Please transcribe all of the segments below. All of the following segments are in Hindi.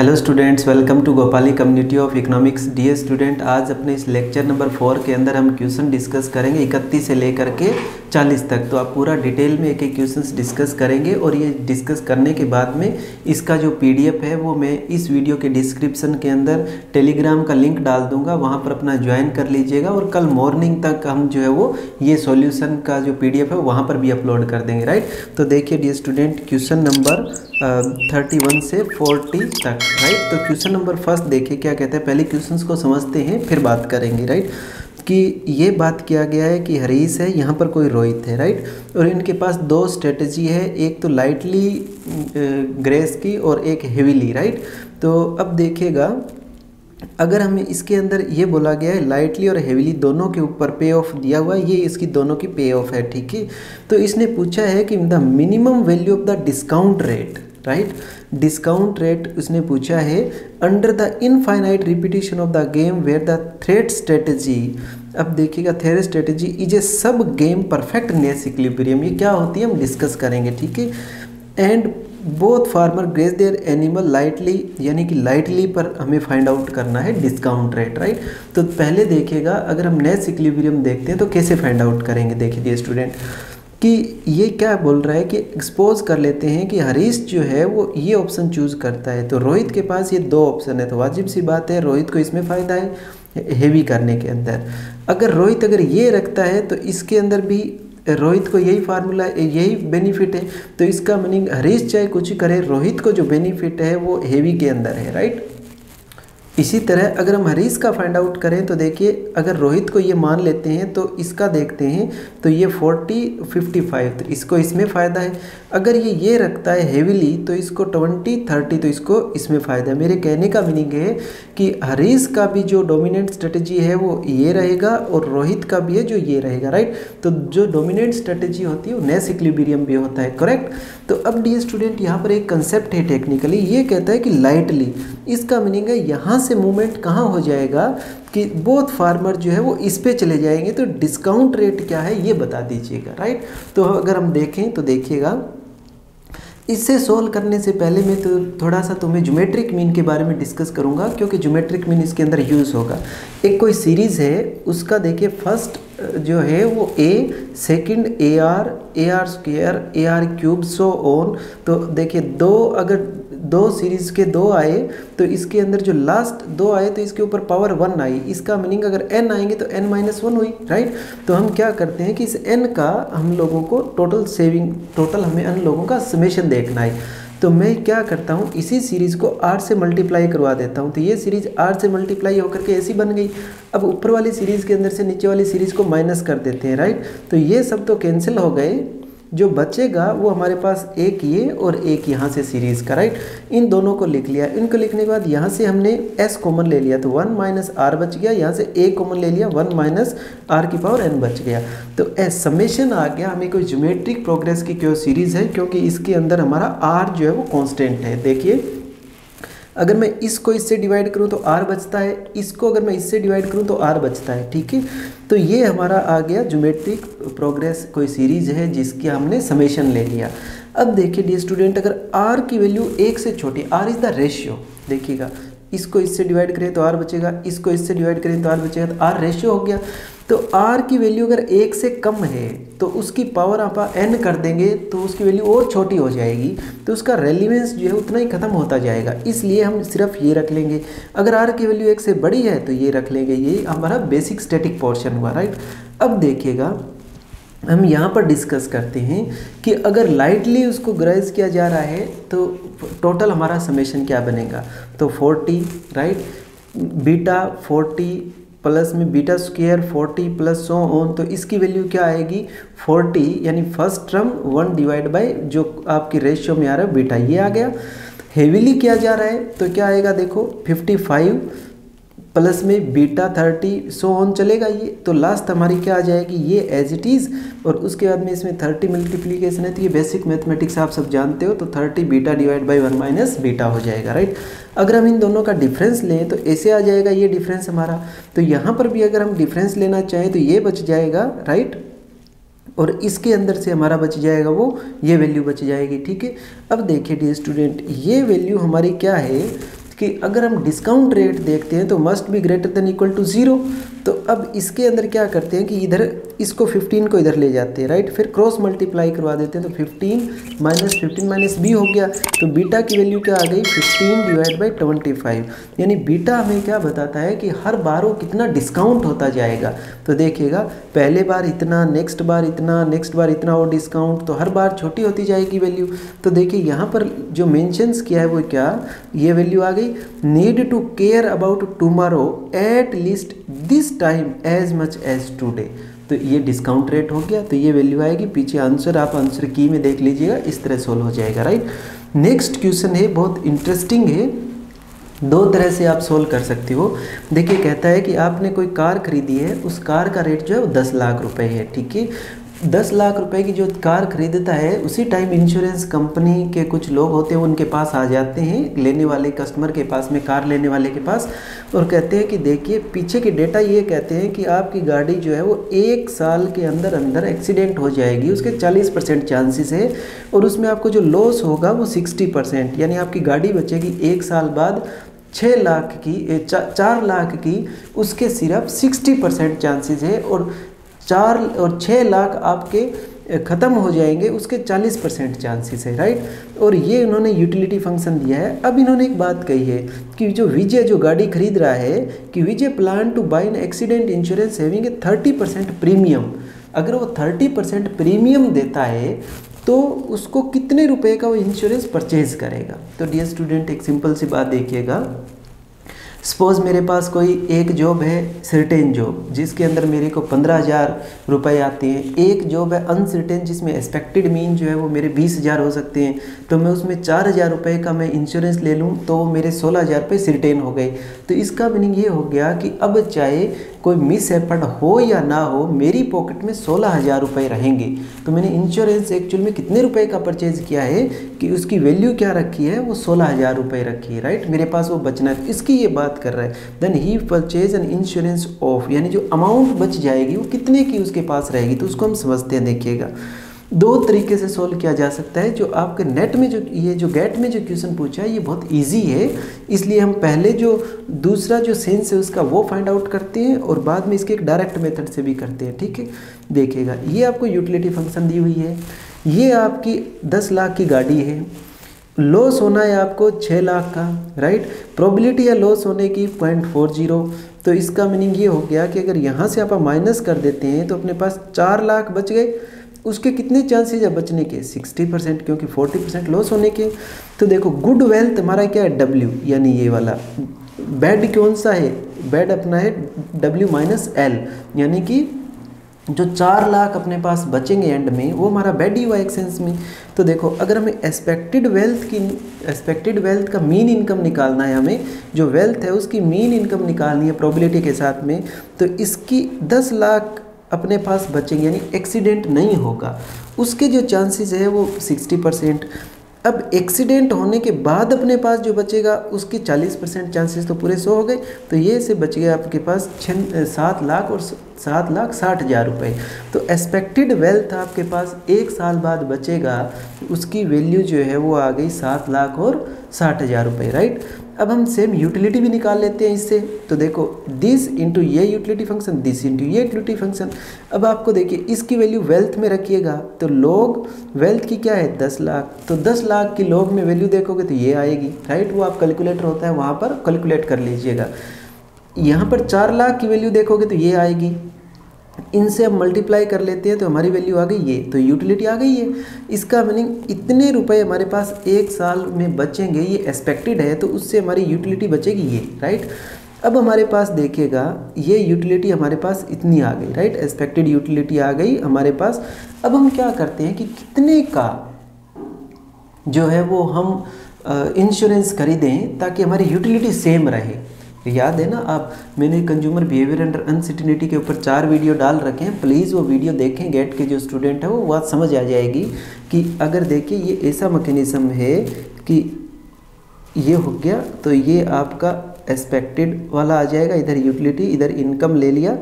Hello students, welcome to Gopali community of economics. Dear student, आज अपने इस लेक्चर नंबर 4 के अंदर हम क्वेश्चन डिस्कस करेंगे 31 से लेकर के 40 तक। तो आप पूरा डिटेल में एक एक क्वेश्चंस डिस्कस करेंगे और ये डिस्कस करने के बाद में इसका जो पीडीएफ है वो मैं इस वीडियो के डिस्क्रिप्शन के अंदर टेलीग्राम का लिंक डाल दूंगा, वहाँ पर अपना ज्वाइन कर लीजिएगा और कल मॉर्निंग तक हम जो है वो ये सॉल्यूशन का जो पीडीएफ है वहाँ पर भी अपलोड कर देंगे। राइट, तो देखिए डियर स्टूडेंट, क्वेश्चन नंबर 31 से 40 तक। राइट, तो क्वेश्चन नंबर फर्स्ट देखिए क्या कहते हैं। पहले क्वेश्चंस को समझते हैं फिर बात करेंगे। राइट, कि ये बात किया गया है कि हरीश है, यहाँ पर कोई रोहित है। राइट, और इनके पास दो स्ट्रेटजी है, एक तो लाइटली ग्रेस की और एक हेवीली। राइट, तो अब देखिएगा, अगर हमें इसके अंदर ये बोला गया है लाइटली और हेवीली दोनों के ऊपर पे ऑफ दिया हुआ है, ये इसकी दोनों की पे ऑफ है। ठीक है, तो इसने पूछा है कि the minimum value of the discount rate. Right, discount rate उसने पूछा है under the infinite repetition of the game where the threat strategy. अब देखिएगा, थ्रेड स्ट्रेटजी इज ए सब गेम परफेक्ट नेस इक्विलिब्रियम। ये क्या होती है हम डिस्कस करेंगे। ठीक है, and both farmer graze their animal lightly, यानी कि लाइटली पर हमें फाइंड आउट करना है डिस्काउंट रेट। राइट, तो पहले देखिएगा, अगर हम नेस इक्विलिब्रियम देखते हैं तो कैसे फाइंड आउट करेंगे। देखिए स्टूडेंट कि ये क्या बोल रहा है कि एक्सपोज कर लेते हैं कि हरीश जो है वो ये ऑप्शन चूज करता है, तो रोहित के पास ये दो ऑप्शन है, तो वाजिब सी बात है रोहित को इसमें फ़ायदा है हेवी करने के अंदर। अगर रोहित अगर ये रखता है तो इसके अंदर भी रोहित को यही फार्मूला, यही बेनिफिट है, तो इसका मीनिंग हरीश चाहे कुछ करे, रोहित को जो बेनिफिट है वो हेवी के अंदर है। राइट, इसी तरह अगर हम हरीश का फाइंड आउट करें तो देखिए, अगर रोहित को ये मान लेते हैं तो इसका देखते हैं तो ये 40 55, तो इसको इसमें फ़ायदा है। अगर ये रखता है हेवीली तो इसको 20 30, तो इसको इसमें फ़ायदा है। मेरे कहने का मीनिंग है कि हरीश का भी जो डोमिनेंट स्ट्रेटजी है वो ये रहेगा और रोहित का भी है जो ये रहेगा। राइट, तो जो डोमिनेंट स्ट्रेटजी होती है वो नेस इक्विलिब्रियम भी होता है। करेक्ट, तो अब डियर स्टूडेंट यहाँ पर एक कंसेप्ट है टेक्निकली, ये कहता है कि लाइटली, इसका मीनिंग है यहाँ से मूवमेंट कहाँ हो जाएगा कि बोथ फार्मर जो है वो इस पे चले जाएंगे, तो डिस्काउंट रेट क्या है ये बता दीजिएगा। राइट, तो अगर हम देखें तो देखिएगा, इससे सोल्व करने से पहले मैं तो थोड़ा सा तुम्हें ज्योमेट्रिक मीन के बारे में डिस्कस करूंगा, क्योंकि ज्योमेट्रिक मीन इसके अंदर यूज़ होगा। एक कोई सीरीज़ है, उसका देखिए फर्स्ट जो है वो a, second a r square, a r cube, so on. तो देखिए अगर दो सीरीज़ के दो आए तो इसके अंदर जो लास्ट दो आए तो इसके ऊपर पावर 1 आई, इसका मीनिंग अगर n आएंगे तो n-1 हुई। राइट, तो हम क्या करते हैं कि इस n का हम लोगों को टोटल हमें n लोगों का समेशन देखना है। तो मैं क्या करता हूँ, इसी सीरीज़ को r से मल्टीप्लाई करवा देता हूँ, तो ये सीरीज़ r से मल्टीप्लाई होकर के ऐसी बन गई। अब ऊपर वाली सीरीज़ के अंदर से नीचे वाली सीरीज़ को माइनस कर देते हैं। राइट, तो ये सब तो कैंसिल हो गए, जो बचेगा वो हमारे पास एक ये और एक यहाँ से सीरीज़ का। राइट, इन दोनों को लिख लिया। इनको लिखने के बाद यहाँ से हमने s कॉमन ले लिया तो 1 माइनस आर बच गया, यहाँ से a कॉमन ले लिया 1 माइनस आर की पावर n बच गया। तो एस समेशन आ गया। हमें कोई ज्योमेट्रिक प्रोग्रेस की क्यों सीरीज़ है, क्योंकि इसके अंदर हमारा r जो है वो कॉन्स्टेंट है। देखिए, अगर मैं इसको इससे डिवाइड करूं तो r बचता है, इसको अगर मैं इससे डिवाइड करूं तो r बचता है। ठीक है, तो ये हमारा आ गया ज्योमेट्रिक प्रोग्रेस कोई सीरीज है जिसकी हमने समेशन ले लिया। अब देखिए डियर स्टूडेंट, अगर r की वैल्यू 1 से छोटी, r इज़ द रेशियो, देखिएगा इसको इससे डिवाइड करें तो r बचेगा, इसको इससे डिवाइड करें तो r बचेगा, तो r रेशियो हो गया। तो r की वैल्यू अगर 1 से कम है तो उसकी पावर आप n कर देंगे तो उसकी वैल्यू और छोटी हो जाएगी, तो उसका रेलिवेंस जो है उतना ही ख़त्म होता जाएगा। इसलिए हम सिर्फ ये रख लेंगे। अगर r की वैल्यू 1 से बड़ी है तो ये रख लेंगे। ये हमारा बेसिक स्टैटिक पोर्शन हुआ। राइट, अब देखिएगा, हम यहाँ पर डिस्कस करते हैं कि अगर लाइटली उसको ग्रेज किया जा रहा है तो टोटल हमारा समेशन क्या बनेगा, तो 40। राइट, बीटा 40 प्लस में beta square 40 plus so on, तो इसकी वैल्यू क्या आएगी 40, यानी फर्स्ट टर्म 1 डिवाइड बाय जो आपकी रेशियो में आ रहा है बीटा, ये आ गया। हेवीली किया जा रहा है तो क्या आएगा, देखो 55 प्लस में बीटा 30 सो ऑन चलेगा ये, तो लास्ट हमारी क्या आ जाएगी ये एज इट इज़, और उसके बाद में इसमें 30 मल्टीप्लीकेशन है, तो ये बेसिक मैथमेटिक्स आप सब जानते हो, तो 30 beta divide by 1 minus beta हो जाएगा। राइट, अगर हम इन दोनों का डिफरेंस लें तो ऐसे आ जाएगा ये डिफरेंस हमारा, तो यहाँ पर भी अगर हम डिफरेंस लेना चाहें तो ये बच जाएगा। राइट, और इसके अंदर से हमारा बच जाएगा वो ये वैल्यू बच जाएगी। ठीक है, अब देखिए डियर स्टूडेंट, ये वैल्यू हमारी क्या है कि अगर हम डिस्काउंट रेट देखते हैं तो must be greater than equal to 0। तो अब इसके अंदर क्या करते हैं कि इधर इसको 15 को इधर ले जाते हैं, राइट, फिर क्रॉस मल्टीप्लाई करवा देते हैं, तो 15 माइनस बी हो गया। तो बीटा की वैल्यू क्या आ गई, 15 डिवाइड बाई 25। यानी बीटा हमें क्या बताता है कि हर बार वो कितना डिस्काउंट होता जाएगा। तो देखिएगा पहले बार इतना, नेक्स्ट बार इतना, नेक्स्ट बार इतना और डिस्काउंट, तो हर बार छोटी होती जाएगी वैल्यू। तो देखिए यहाँ पर जो मेंशंस किया है वो क्या, ये वैल्यू आ गई, need to care about tomorrow at least this time as much as today. तो ये डिस्काउंट रेट हो गया, तो ये वैल्यू आएगी। पीछे आंसर आप आंसर की में देख लीजिएगा, इस तरह सोल्व हो जाएगा, राइट। नेक्स्ट क्वेश्चन है, बहुत इंटरेस्टिंग है, दो तरह से आप सोल्व कर सकते हो। देखिए कहता है कि आपने कोई कार खरीदी है, उस कार का रेट जो है वो 10 लाख रुपए है, ठीक है। 10 लाख रुपए की जो कार खरीदता है, उसी टाइम इंश्योरेंस कंपनी के कुछ लोग होते हैं, उनके पास आ जाते हैं, लेने वाले कस्टमर के पास में, कार लेने वाले के पास, और कहते हैं कि देखिए पीछे के डेटा ये कहते हैं कि आपकी गाड़ी जो है वो 1 साल के अंदर अंदर एक्सीडेंट हो जाएगी, उसके 40% चांसेस है, और उसमें आपको जो लॉस होगा वो 60%, यानी आपकी गाड़ी बचेगी 1 साल बाद 6 लाख की 4 लाख की, उसके सिर्फ 60% चांसेस है, और 4 और 6 लाख आपके ख़त्म हो जाएंगे, उसके 40% चांसेस है, राइट। और ये इन्होंने यूटिलिटी फंक्शन दिया है। अब इन्होंने एक बात कही है कि जो विजय जो गाड़ी खरीद रहा है, कि Vijay plan to buy an accident insurance having a 30% premium. अगर वो 30% प्रीमियम देता है तो उसको कितने रुपए का वो इंश्योरेंस परचेज करेगा। तो डियर स्टूडेंट एक सिंपल सी बात देखिएगा, सपोज़ मेरे पास कोई एक जॉब है, सर्टेन जॉब, जिसके अंदर मेरे को 15,000 रुपये आते हैं। एक जॉब है अनसर्टेन, जिसमें एक्सपेक्टेड मीन जो है वो मेरे 20,000 हो सकते हैं। तो मैं उसमें 4,000 रुपये का मैं इंश्योरेंस ले लूँ तो वो मेरे 16,000 रुपये सर्टेन हो गए। तो इसका मीनिंग ये हो गया कि अब चाहे कोई मिस हैपन हो या ना हो, मेरी पॉकेट में 16,000 रुपये रहेंगे। तो मैंने इंश्योरेंस एक्चुअल में कितने रुपए का परचेज किया है कि उसकी वैल्यू क्या रखी है, वो 16,000 रुपये रखी है, राइट। मेरे पास वो बचना है, इसकी ये बात कर रहा है। Then he purchase an insurance of, यानी जो अमाउंट बच जाएगी वो कितने की उसके पास रहेगी, तो उसको हम समझते हैं। देखिएगा दो तरीके से सोल्व किया जा सकता है। जो आपके नेट में जो ये जो गेट में जो क्वेश्चन पूछा है ये बहुत इजी है, इसलिए हम पहले जो दूसरा जो सेंस है उसका वो फाइंड आउट करते हैं और बाद में इसके एक डायरेक्ट मेथड से भी करते हैं, ठीक है। देखिएगा ये आपको यूटिलिटी फंक्शन दी हुई है, ये आपकी 10 लाख की गाड़ी है, लॉस होना है आपको 6 लाख का, राइट। प्रोबेबिलिटी है लॉस होने की 0.40। तो इसका मीनिंग ये हो गया कि अगर यहाँ से आप माइनस कर देते हैं तो अपने पास 4 लाख बच गए। उसके कितने चांसेस है बचने के, 60%, क्योंकि 40% लॉस होने के। तो देखो गुड वेल्थ हमारा क्या है, W, यानी ये वाला। बैड कौन सा है, बैड अपना है W-L, यानी कि जो 4 लाख अपने पास बचेंगे एंड में, वो हमारा बैड ही हुआ एक सेंस में। तो देखो अगर हमें एक्सपेक्टेड वेल्थ का मीन इनकम निकालना है, हमें जो वेल्थ है उसकी मीन इनकम निकालनी है प्रोबेबिलिटी के साथ में, तो इसकी 10 लाख अपने पास बचेंगे, यानी एक्सीडेंट नहीं होगा, उसके जो चांसेस है वो 60%। अब एक्सीडेंट होने के बाद अपने पास जो बचेगा उसकी 40% चांसेस, तो पूरे 100 हो गए। तो ये से बच गया आपके पास 7 लाख और 7,60,000 रुपये। तो एक्सपेक्टेड वेल्थ आपके पास 1 साल बाद बचेगा, उसकी वैल्यू जो है वो आ गई 7,60,000 रुपये, राइट। अब हम सेम यूटिलिटी भी निकाल लेते हैं इससे। तो देखो दिस इंटू ये यूटिलिटी फंक्शन, दिस इंटू ये यूटिलिटी फंक्शन। अब आपको देखिए इसकी वैल्यू वेल्थ में रखिएगा, तो लॉग वेल्थ की क्या है 10 लाख, तो 10 लाख की लॉग में वैल्यू देखोगे तो ये आएगी, राइट। वो आप कैलकुलेटर होता है वहाँ पर कैलकुलेट कर लीजिएगा। यहाँ पर 4 लाख की वैल्यू देखोगे तो ये आएगी, इनसे हम मल्टीप्लाई कर लेते हैं तो हमारी वैल्यू आ गई ये, तो यूटिलिटी आ गई है। इसका मीनिंग इतने रुपए हमारे पास 1 साल में बचेंगे, ये एक्सपेक्टेड है, तो उससे हमारी यूटिलिटी बचेगी ये, राइट। अब हमारे पास देखिएगा ये यूटिलिटी हमारे पास इतनी आ गई, राइट, एक्सपेक्टेड यूटिलिटी आ गई हमारे पास। अब हम क्या करते हैं कि कितने का जो है वो हम इंश्योरेंस खरीदें ताकि हमारी यूटिलिटी सेम रहे। याद है ना आप, मैंने कंज्यूमर बिहेवियर अंडर अनसर्टेनिटी के ऊपर 4 वीडियो डाल रखे हैं, प्लीज़ वो वीडियो देखें। गेट के जो स्टूडेंट है वो बात समझ आ जाएगी कि अगर देखिए ये ऐसा मैकेनिज्म है कि ये हो गया, तो ये आपका एक्सपेक्टेड वाला आ जाएगा, इधर यूटिलिटी इधर इनकम ले लिया,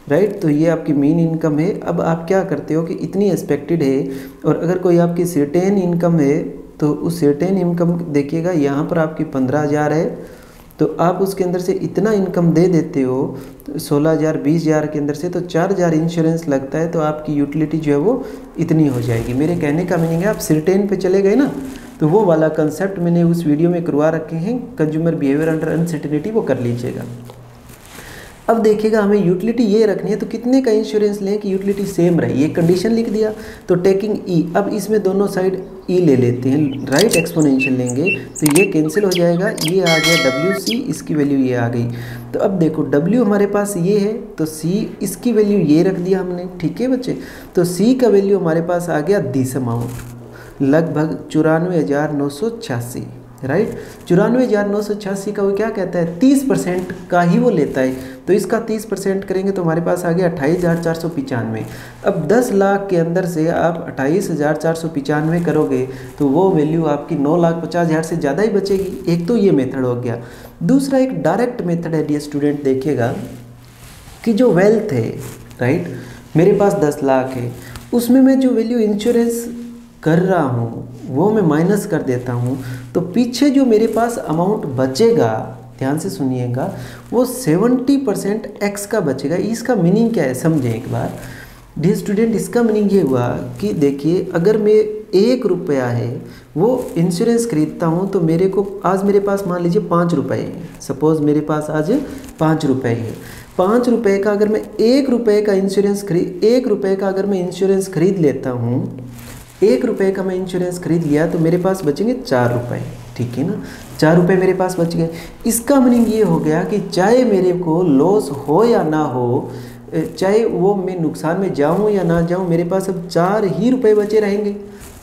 राइट। तो ये आपकी मीन इनकम है। अब आप क्या करते हो कि इतनी एक्सपेक्टेड है, और अगर कोई आपकी सर्टेन इनकम है तो उस सर्टेन इनकम देखिएगा यहाँ पर आपकी 15,000 है, तो आप उसके अंदर से इतना इनकम दे देते हो 16,000 20,000 के अंदर से, तो 4,000 इंश्योरेंस लगता है, तो आपकी यूटिलिटी जो है वो इतनी हो जाएगी। मेरे कहने का मीनिंग है, आप सर्टेन पे चले गए ना, तो वो वाला कंसेप्ट मैंने उस वीडियो में करवा रखे हैं, कंज्यूमर बिहेवियर अंडर अनसर्टेनिटी, वो कर लीजिएगा। अब देखिएगा हमें यूटिलिटी ये रखनी है, तो कितने का इंश्योरेंस लें कि यूटिलिटी सेम रहे, ये कंडीशन लिख दिया। तो टेकिंग ई, अब इसमें दोनों साइड ई ले लेते हैं, राइट एक्सपोनेंशियल लेंगे तो ये कैंसिल हो जाएगा, ये आ गया डब्ल्यू सी, इसकी वैल्यू ये आ गई। तो अब देखो डब्ल्यू हमारे पास ये है, तो सी इसकी वैल्यू ये रख दिया हमने, ठीक है बच्चे। तो सी का वैल्यू हमारे पास आ गया दिस अमाउंट, लगभग 94,986, राइट। 94,986 का वो क्या कहता है, 30% का ही वो लेता है, तो इसका 30% करेंगे तो हमारे पास आ गया 28,495। अब 10 लाख के अंदर से आप 28,495 करोगे तो वो वैल्यू आपकी 9,50,000 से ज़्यादा ही बचेगी। एक तो ये मेथड हो गया। दूसरा एक डायरेक्ट मेथड है डियर स्टूडेंट, देखिएगा कि जो वेल्थ है, राइट, मेरे पास 10 लाख है, उसमें मैं जो वैल्यू इंश्योरेंस कर रहा हूँ वो मैं माइनस कर देता हूँ, तो पीछे जो मेरे पास अमाउंट बचेगा, ध्यान से सुनिएगा, वो 70% एक्स का बचेगा। इसका मीनिंग क्या है समझें एक बार डियर स्टूडेंट। इसका मीनिंग ये हुआ कि देखिए, अगर मैं 1 रुपया है वो इंश्योरेंस खरीदता हूँ, तो मेरे को आज मेरे पास मान लीजिए 5 रुपये है, सपोज़ मेरे पास आज 5 रुपये है। 5 रुपये का अगर मैं 1 रुपये का इंश्योरेंस अगर मैं इंश्योरेंस खरीद लेता हूँ, 1 रुपये का मैं इंश्योरेंस खरीद लिया, तो मेरे पास बचेंगे 4 रुपये, ठीक है ना। 4 रुपये मेरे पास बच गए। इसका मीनिंग ये हो गया कि चाहे मेरे को लॉस हो या ना हो, चाहे वो मैं नुकसान में जाऊं या ना जाऊं, मेरे पास अब 4 ही रुपये बचे रहेंगे।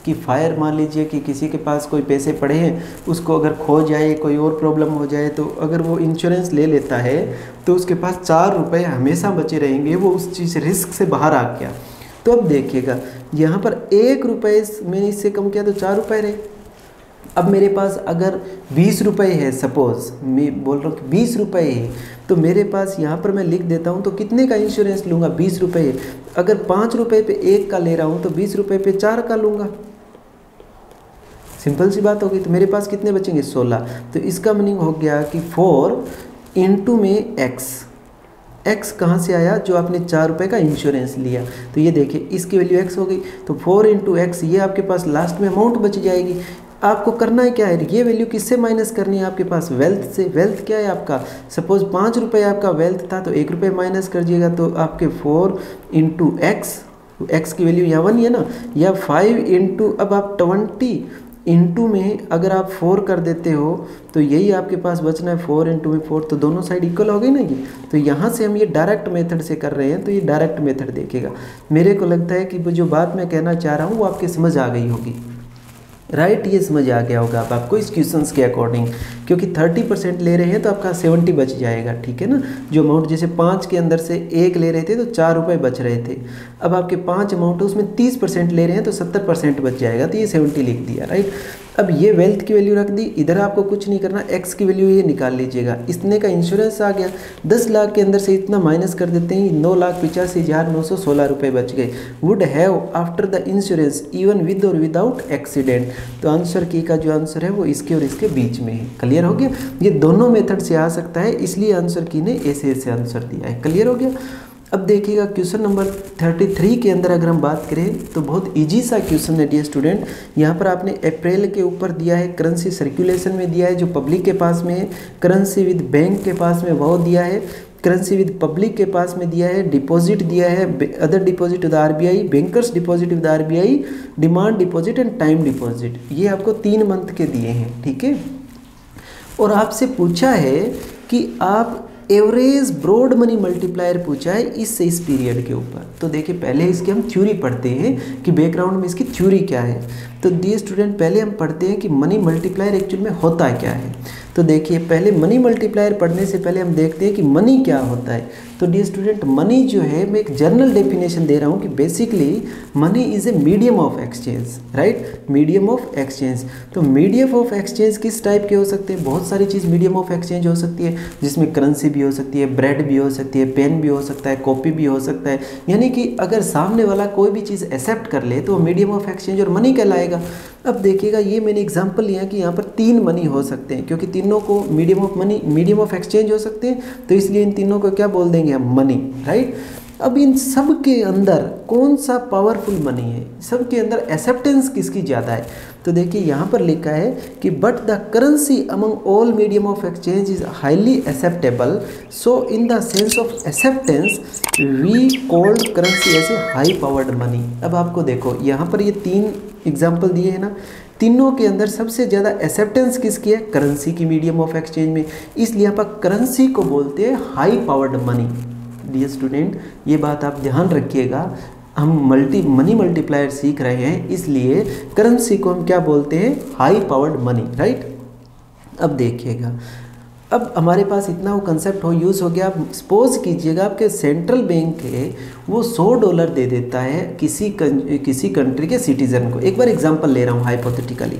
कि फायर, मान लीजिए कि किसी के पास कोई पैसे पड़े हैं, उसको अगर खो जाए, कोई और प्रॉब्लम हो जाए, तो अगर वो इंश्योरेंस ले लेता है तो उसके पास 4 रुपये हमेशा बचे रहेंगे, वो उस चीज़ रिस्क से बाहर आ गया। तो अब देखिएगा यहाँ पर 1 रुपये मैंने इससे कम किया तो 4 रुपये रहे। अब मेरे पास अगर 20 रुपये है, सपोज़ मैं बोल रहा हूँ कि 20 रुपये है, तो मेरे पास यहाँ पर मैं लिख देता हूँ, तो कितने का इंश्योरेंस लूँगा, 20 रुपये। अगर 5 रुपये पे 1 का ले रहा हूँ तो 20 रुपये पे 4 का लूँगा, सिंपल सी बात होगी। तो मेरे पास कितने बचेंगे, 16। तो इसका मीनिंग हो गया कि 4 इंटू में एक्स कहाँ से आया, जो आपने 4 रुपये का इंश्योरेंस लिया, तो ये देखिए इसकी वैल्यू एक्स हो गई। तो 4 इंटू एक्स, ये आपके पास लास्ट में अमाउंट बच जाएगी। आपको करना है क्या है, ये वैल्यू किससे माइनस करनी है, आपके पास वेल्थ से। वेल्थ क्या है आपका, सपोज 5 रुपये आपका वेल्थ था, तो 1 रुपये माइनस कर दिएगा, तो आपके 4 इंटू एक्स की वैल्यू यहाँ 1 है ना, या 5 इंटू, अब आप 20 इंटू में अगर आप 4 कर देते हो तो यही आपके पास बचना है, 4 इंटू में 4, तो दोनों साइड इक्वल हो गई ना ये। तो यहाँ से हम ये डायरेक्ट मेथड से कर रहे हैं, तो ये डायरेक्ट मेथड देखिएगा। मेरे को लगता है कि वो जो बात मैं कहना चाह रहा हूँ वो आपके समझ आ गई होगी, राइट। ये समझ आ गया होगा अब आपको इस क्वेश्चंस के अकॉर्डिंग, क्योंकि 30% ले रहे हैं तो आपका 70 बच जाएगा, ठीक है ना। जो अमाउंट जैसे 5 के अंदर से 1 ले रहे थे तो 4 रुपये बच रहे थे, अब आपके 5 अमाउंट है उसमें 30% ले रहे हैं तो 70% बच जाएगा, तो ये 70 लिख दिया, राइट। अब ये वेल्थ की वैल्यू रख दी, इधर आपको कुछ नहीं करना, एक्स की वैल्यू ये निकाल लीजिएगा। इतने का इंश्योरेंस आ गया, 10 लाख के अंदर से इतना माइनस कर देते हैं, 9,85,916 रुपये बच गए। Would have after the insurance even with और विदाउट एक्सीडेंट। तो आंसर की का जो आंसर है वो इसके और इसके बीच में है। क्लियर हो गया, ये दोनों मेथड से आ सकता है, इसलिए आंसर की ने ऐसे आंसर दिया है। क्लियर हो गया। अब देखिएगा क्वेश्चन नंबर 33 के अंदर अगर हम बात करें तो बहुत इजी सा क्वेश्चन है डियर स्टूडेंट। यहाँ पर आपने अप्रैल के ऊपर दिया है, करेंसी सर्कुलेशन में दिया है जो पब्लिक के पास में है, करेंसी विद बैंक के पास में वो दिया है, करेंसी विद पब्लिक के पास में दिया है, डिपॉजिट दिया है, other deposit with RBI, bankers deposit with RBI, demand deposit and time deposit. ये आपको 3 मंथ के दिए हैं, ठीक है। और आपसे पूछा है कि आप एवरेज ब्रॉड मनी मल्टीप्लायर पूछा है इस पीरियड के ऊपर। तो देखिए पहले इसकी हम थ्योरी पढ़ते हैं कि बैकग्राउंड में इसकी थ्योरी क्या है। तो डियर स्टूडेंट पहले हम पढ़ते हैं कि मनी मल्टीप्लायर एक्चुअल में होता क्या है। तो देखिए पहले मनी मल्टीप्लायर पढ़ने से पहले हम देखते हैं कि मनी क्या होता है। तो डियर स्टूडेंट मनी जो है, मैं एक जनरल डेफिनेशन दे रहा हूँ कि basically money is a medium of exchange, right, medium of exchange. तो मीडियम ऑफ एक्सचेंज किस टाइप के हो सकते हैं, बहुत सारी चीज़ मीडियम ऑफ एक्सचेंज हो सकती है, जिसमें करेंसी भी हो सकती है, ब्रेड भी हो सकती है, पेन भी हो सकता है, कॉपी भी हो सकता है। यानी कि अगर सामने वाला कोई भी चीज़ एक्सेप्ट कर ले तो मीडियम ऑफ एक्सचेंज और मनी कहलाएगा। जाएगा। अब देखिएगा ये मैंने एग्जांपल लिया कि यहाँ पर 3 मनी हो सकते हैं, क्योंकि तीनों को medium of money, medium of exchange हो सकते हैं, तो इसलिए इन तीनों को क्या बोल देंगे हम, मनी, राइट। अब इन सब के अंदर कौन सा पावरफुल मनी है, सब के अंदर एक्सेप्टेंस किसकी ज़्यादा है, तो देखिए यहाँ पर लिखा है कि but the currency among all medium of exchange is highly acceptable, so in the sense of acceptance we called currency as a high powered money. अब आपको देखो यहाँ पर ये 3 एग्जाम्पल दिए हैं ना, तीनों के अंदर सबसे ज़्यादा एक्सेप्टेंस किसकी है, करेंसी की मीडियम ऑफ एक्सचेंज में, इसलिए यहाँ पर करेंसी को बोलते हैं high powered money. Dear student ये बात आप ध्यान रखिएगा, हम मनी मल्टीप्लायर सीख रहे हैं, इसलिए करेंसी को हम क्या बोलते हैं, हाई पावर्ड मनी, राइट। अब देखिएगा, अब हमारे पास इतना वो कंसेप्ट हो यूज़ हो गया। अब सपोज कीजिएगा आपके सेंट्रल बैंक है वो $100 दे देता है किसी कंट्री के सिटीज़न को। एक बार एग्जांपल ले रहा हूँ हाइपोथेटिकली।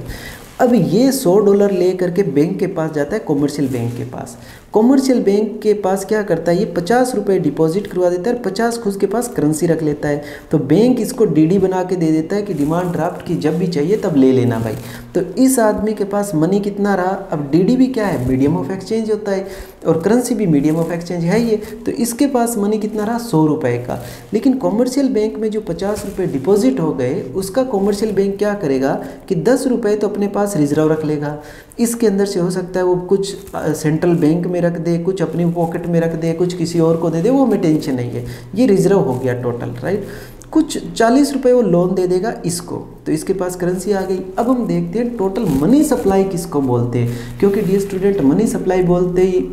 अब ये $100 ले करके बैंक के पास जाता है, कॉमर्शियल बैंक के पास। कॉमर्शियल बैंक के पास क्या करता है, ये 50 रुपये डिपॉजिट करवा देता है, 50 खुद के पास करेंसी रख लेता है। तो बैंक इसको डीडी बना के दे देता है कि डिमांड ड्राफ्ट की जब भी चाहिए तब ले लेना भाई। तो इस आदमी के पास मनी कितना रहा, अब डीडी भी क्या है, मीडियम ऑफ एक्सचेंज होता है, और करेंसी भी मीडियम ऑफ एक्सचेंज है ये, तो इसके पास मनी कितना रहा, 100 रुपये का। लेकिन कॉमर्शियल बैंक में जो 50 रुपये डिपॉजिट हो गए, उसका कॉमर्शियल बैंक क्या करेगा कि 10 रुपये तो अपने पास रिजर्व रख लेगा। इसके अंदर से हो सकता है वो कुछ सेंट्रल बैंक में रख दे, कुछ अपनी पॉकेट में रख दे, कुछ किसी और को दे दे, वो हमें टेंशन नहीं है, ये रिजर्व हो गया टोटल, राइट। कुछ 40 रुपये वो लोन दे देगा इसको, तो इसके पास करेंसी आ गई। अब हम देखते हैं टोटल मनी सप्लाई किसको बोलते हैं, क्योंकि डियर स्टूडेंट मनी सप्लाई बोलते ही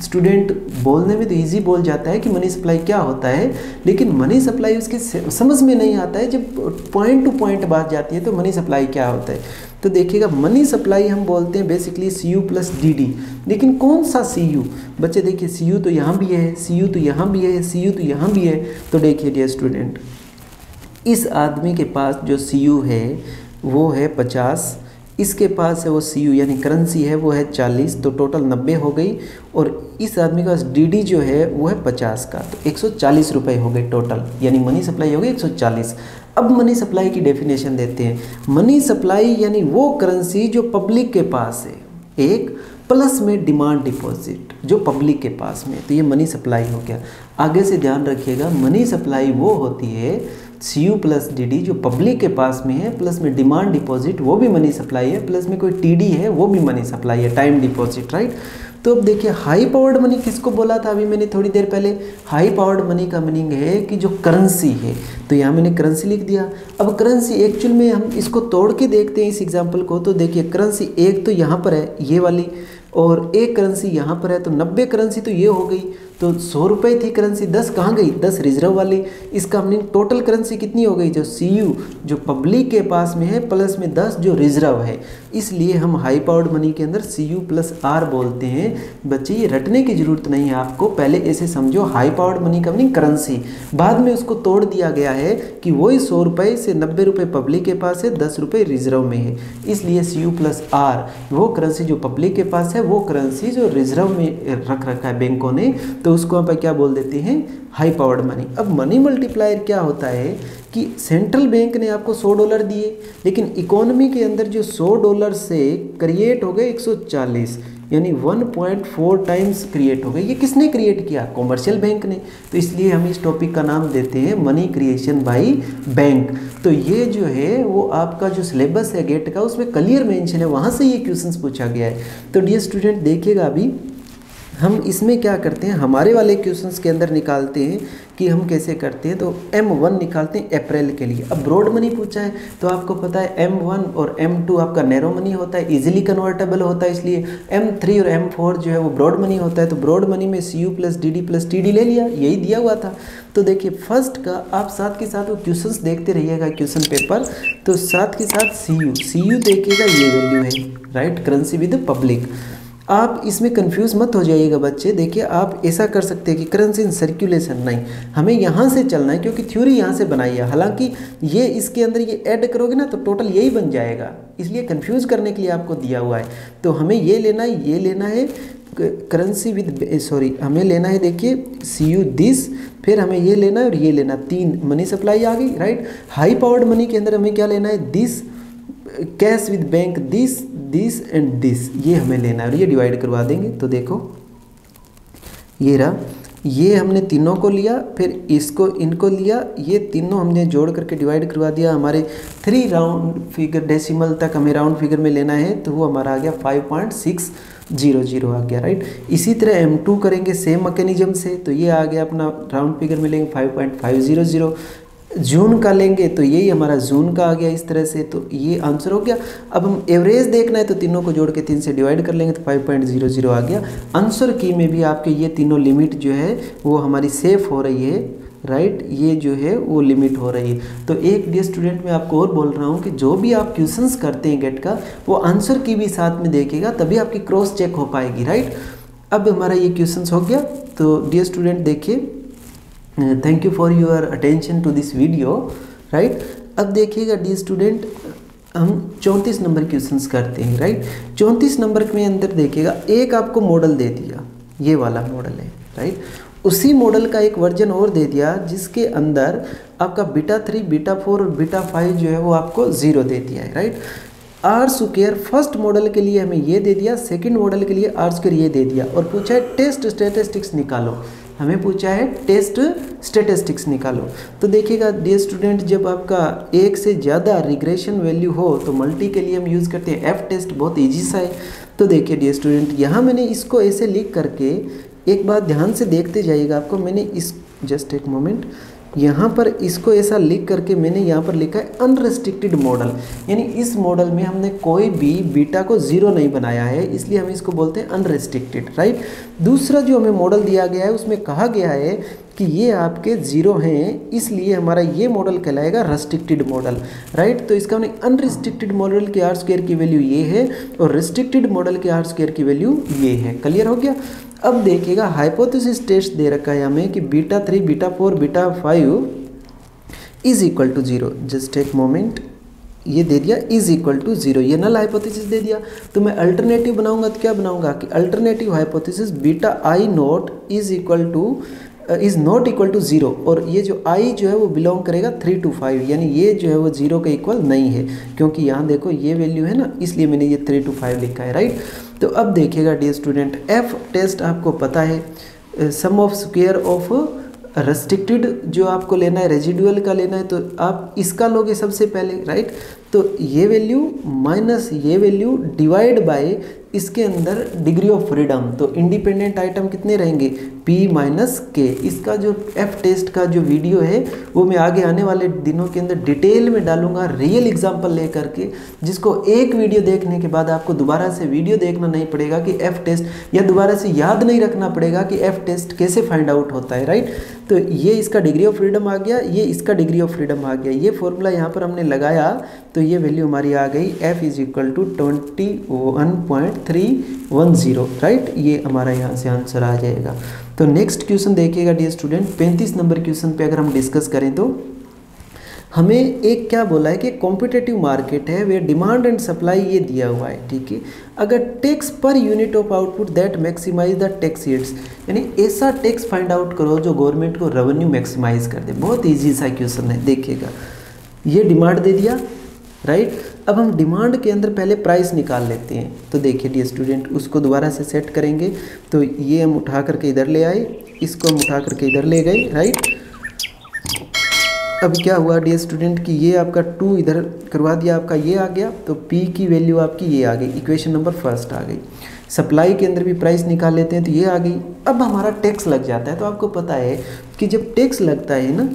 स्टूडेंट बोलने में तो इजी बोल जाता है कि मनी सप्लाई क्या होता है, लेकिन मनी सप्लाई उसके समझ में नहीं आता है। जब पॉइंट टू पॉइंट बात जाती है तो मनी सप्लाई क्या होता है, तो देखिएगा मनी सप्लाई हम बोलते हैं बेसिकली CU प्लस DD। लेकिन कौन सा CU बच्चे, देखिए CU तो यहाँ भी है, CU तो यहाँ भी है, CU तो यहाँ भी है। तो देखिए डियर स्टूडेंट, इस आदमी के पास जो CU है वो है 50, इसके पास है वो CU यानी करेंसी है वो है 40, तो टोटल 90 हो गई, और इस आदमी के पास DD जो है वो है 50 का, तो 140 रुपये हो गए टोटल, यानी मनी सप्लाई हो गई 140। अब मनी सप्लाई की डेफिनेशन देते हैं। मनी सप्लाई यानी वो करेंसी जो पब्लिक के पास है, एक प्लस में डिमांड डिपॉजिट जो पब्लिक के पास में, तो ये मनी सप्लाई हो गया। आगे से ध्यान रखिएगा, मनी सप्लाई वो होती है CU प्लस DD जो पब्लिक के पास में है, प्लस में डिमांड डिपॉजिट वो भी मनी सप्लाई है, प्लस में कोई TD है वो भी मनी सप्लाई है, टाइम डिपॉजिट, राइट। तो अब देखिए हाई पावर्ड मनी किसको बोला था अभी मैंने थोड़ी देर पहले, हाई पावर्ड मनी का मीनिंग है कि जो करेंसी है, तो यहाँ मैंने करेंसी लिख दिया। अब करेंसी एक्चुअल में हम इसको तोड़ के देखते हैं इस एग्जांपल को, तो देखिए करेंसी एक तो यहाँ पर है ये वाली, और एक करेंसी यहाँ पर है, तो 90 करेंसी तो ये हो गई, तो 100 रुपये थी करेंसी, 10 कहाँ गई, 10 रिजर्व वाली। इसका मीनिंग टोटल करेंसी कितनी हो गई, जो CU जो पब्लिक के पास में है प्लस में 10 जो रिजर्व है, इसलिए हम हाई पावर्ड मनी के अंदर CU प्लस R बोलते हैं। बच्चे ये रटने की ज़रूरत नहीं है आपको, पहले ऐसे समझो हाई पावर्ड मनी का मीनिंग करेंसी, बाद में उसको तोड़ दिया गया है कि वही 100 रुपये से 90 रुपये पब्लिक के पास है, 10 रुपये रिजर्व में है, इसलिए CU प्लस R वो करेंसी जो पब्लिक के पास है, वो करेंसी जो रिजर्व में रख रखा है बैंकों ने, तो उसको हम क्या बोल देते हैं, हाई पावर्ड मनी। अब मनी मल्टीप्लायर क्या होता है कि सेंट्रल बैंक ने आपको $100 दिए, लेकिन इकोनॉमी के अंदर जो $100 से क्रिएट हो गए 140, यानी 1.4 टाइम्स क्रिएट हो गए। ये किसने क्रिएट किया, कॉमर्शियल बैंक ने, तो इसलिए हम इस टॉपिक का नाम देते हैं मनी क्रिएशन बाय बैंक। तो ये जो है वो आपका जो सिलेबस है गेट का उसमें क्लियर मेंशन है, वहाँ से ये क्वेश्चंस पूछा गया है। तो डियर स्टूडेंट देखिएगा अभी हम इसमें क्या करते हैं, हमारे वाले क्वेश्चंस के अंदर निकालते हैं कि हम कैसे करते हैं। तो M1 निकालते हैं अप्रैल के लिए। अब ब्रॉड मनी पूछा है तो आपको पता है M1 और M2 आपका नैरो मनी होता है, इजीली कन्वर्टेबल होता है, इसलिए M3 और M4 जो है वो ब्रॉड मनी होता है। तो ब्रॉड मनी में CU plus DD plus TD ले लिया, यही दिया हुआ था। तो देखिए फर्स्ट का आप साथ के साथ वो क्वेश्चंस देखते रहिएगा क्वेश्चन पेपर, तो साथ के साथ CU देखिएगा ये वैल्यू है, राइट, करेंसी विद पब्लिक। आप इसमें कंफ्यूज मत हो जाइएगा बच्चे। देखिए आप ऐसा कर सकते हैं कि करेंसी इन सर्कुलेशन, नहीं, हमें यहाँ से चलना है क्योंकि थ्योरी यहाँ से बनाई है। हालांकि ये इसके अंदर ये ऐड करोगे ना तो टोटल यही बन जाएगा, इसलिए कंफ्यूज करने के लिए आपको दिया हुआ है। तो हमें ये लेना है, ये लेना है करेंसी विद हमें लेना है, देखिए CU दिस, फिर हमें ये लेना है और ये लेना, 3 मनी सप्लाई आ गई, राइट। हाई पावर्ड मनी के अंदर हमें क्या लेना है, this cash with bank this this and this, ये हमें लेना है और ये डिवाइड करवा देंगे। तो देखो ये रहा, ये हमने तीनों को लिया, फिर इसको इनको लिया, ये तीनों हमने जोड़ करके डिवाइड करवा दिया। हमारे 3 राउंड फिगर डेसिमल तक हमें राउंड फिगर में लेना है, तो वो हमारा आ गया 5.600 आ गया, राइट। इसी तरह M2 करेंगे सेम मैकेनिज्म से, तो ये आ गया अपना राउंड फिगर में लेंगे 5.500। जून का लेंगे तो यही हमारा जून का आ गया इस तरह से, तो ये आंसर हो गया। अब हम एवरेज देखना है तो तीनों को जोड़ के 3 से डिवाइड कर लेंगे तो 5.00 आ गया। आंसर की में भी आपके ये तीनों लिमिट जो है वो हमारी सेफ हो रही है, राइट, ये जो है वो लिमिट हो रही है। तो एक डियर स्टूडेंट मैं आपको और बोल रहा हूँ कि जो भी आप क्वेश्चंस करते हैं गेट का, वो आंसर की भी साथ में देखेगा, तभी आपकी क्रॉस चेक हो पाएगी, राइट। अब हमारा ये क्वेश्चंस हो गया। तो डियर स्टूडेंट देखिए, thank you for your attention to this video, right. अब देखिएगा डियर स्टूडेंट, हम 34 नंबर क्वेश्चंस करते हैं, राइट। 34 नंबर में अंदर देखिएगा, एक आपको मॉडल दे दिया, ये वाला मॉडल है, राइट। उसी मॉडल का एक वर्जन और दे दिया जिसके अंदर आपका β3, β4 और β5 जो है वो आपको 0 दे दिया है, right. R square first model के लिए हमें ये दे दिया, सेकंड मॉडल के लिए आर स्क्वायर ये दे दिया, और पूछा है टेस्ट स्टैटिस्टिक्स निकालो। हमें पूछा है टेस्ट स्टैटिस्टिक्स निकालो। तो देखिएगा डियर स्टूडेंट, जब आपका एक से ज़्यादा रिग्रेशन वैल्यू हो तो मल्टी के लिए हम यूज़ करते हैं एफ टेस्ट, बहुत ईजी सा है। तो देखिए डियर स्टूडेंट, यहाँ मैंने इसको ऐसे लिख करके, एक बात ध्यान से देखते जाइएगा, आपको मैंने इस जस्ट एक मोमेंट, यहाँ पर इसको ऐसा लिख करके मैंने यहाँ पर लिखा है अनरेस्ट्रिक्टेड मॉडल, यानी इस मॉडल में हमने कोई भी बीटा को 0 नहीं बनाया है, इसलिए हम इसको बोलते हैं अनरेस्ट्रिक्टेड, राइट। दूसरा जो हमें मॉडल दिया गया है उसमें कहा गया है कि ये आपके 0 हैं, इसलिए हमारा ये मॉडल कहलाएगा रेस्ट्रिक्टेड मॉडल, राइट। तो इसका हमने अनरिस्ट्रिक्टेड मॉडल के आर स्क्वायर की वैल्यू ये है और रिस्ट्रिक्टेड मॉडल के आर स्क्वायर की वैल्यू ये है। क्लियर हो गया। अब देखिएगा हाइपोथेसिस टेस्ट दे रखा है हमें कि β3, β4, β5 इज इक्वल टू 0, जस्ट एक मोमेंट, ये दे दिया इज इक्वल टू 0, ये नल हाइपोथेसिस दे दिया। तो मैं अल्टरनेटिव बनाऊंगा तो क्या बनाऊंगा कि alternative hypothesis βi0 is not equal to 0, और ये जो i जो है वो बिलोंग करेगा 3 to 5, यानी ये जो है वो 0 के इक्वल नहीं है, क्योंकि यहाँ देखो ये वैल्यू है ना, इसलिए मैंने ये 3 to 5 लिखा है, राइट। तो अब देखिएगा डियर स्टूडेंट, एफ टेस्ट आपको पता है, सम ऑफ स्क्वायर ऑफ रेस्ट्रिक्टेड जो आपको लेना है, रेजिडुअल का लेना है, तो आप इसका लोगे सबसे पहले, राइट। तो ये वैल्यू माइनस ये वैल्यू डिवाइड बाय इसके अंदर डिग्री ऑफ फ्रीडम, तो इंडिपेंडेंट आइटम कितने रहेंगे P माइनस के। इसका जो एफ टेस्ट का जो वीडियो है वो मैं आगे आने वाले दिनों के अंदर डिटेल में डालूंगा, रियल एग्जांपल लेकर के, जिसको एक वीडियो देखने के बाद आपको दोबारा से वीडियो देखना नहीं पड़ेगा कि एफ टेस्ट, या दोबारा से याद नहीं रखना पड़ेगा कि एफ टेस्ट कैसे फाइंड आउट होता है, राइट। तो ये इसका डिग्री ऑफ फ्रीडम आ गया, ये इसका डिग्री ऑफ फ्रीडम आ गया, ये फॉर्मूला यहाँ पर हमने लगाया तो ये वैल्यू हमारी आ गई f is equal to 21.310, right. ये हमारा यहाँ से आंसर आ जाएगा। तो नेक्स्ट क्वेश्चन देखिएगा डियर स्टूडेंट, 35 नंबर क्वेश्चन पे अगर हम डिस्कस करें तो हमें एक क्या बोला है कि कॉम्पिटेटिव मार्केट है वे डिमांड एंड सप्लाई ये दिया हुआ है, ठीक है। अगर टैक्स पर unit of output that maximise the tax yields, यानी ऐसा टैक्स फाइंड आउट करो जो गवर्नमेंट को रेवेन्यू मैक्सिमाइज कर दे। बहुत ईजी सा क्वेश्चन है, देखिएगा ये डिमांड दे दिया, राइट। अब हम डिमांड के अंदर पहले प्राइस निकाल लेते हैं। तो देखिए डियर स्टूडेंट, उसको दोबारा से सेट करेंगे, तो ये हम उठा करके इधर ले आए, इसको हम उठा करके इधर ले गए, राइट। अब क्या हुआ डियर स्टूडेंट कि ये आपका 2 इधर करवा दिया, आपका ये आ गया, तो P की वैल्यू आपकी ये आ गई, इक्वेशन नंबर फर्स्ट आ गई। सप्लाई के अंदर भी प्राइस निकाल लेते हैं तो ये आ गई। अब हमारा टैक्स लग जाता है, तो आपको पता है कि जब टैक्स लगता है ना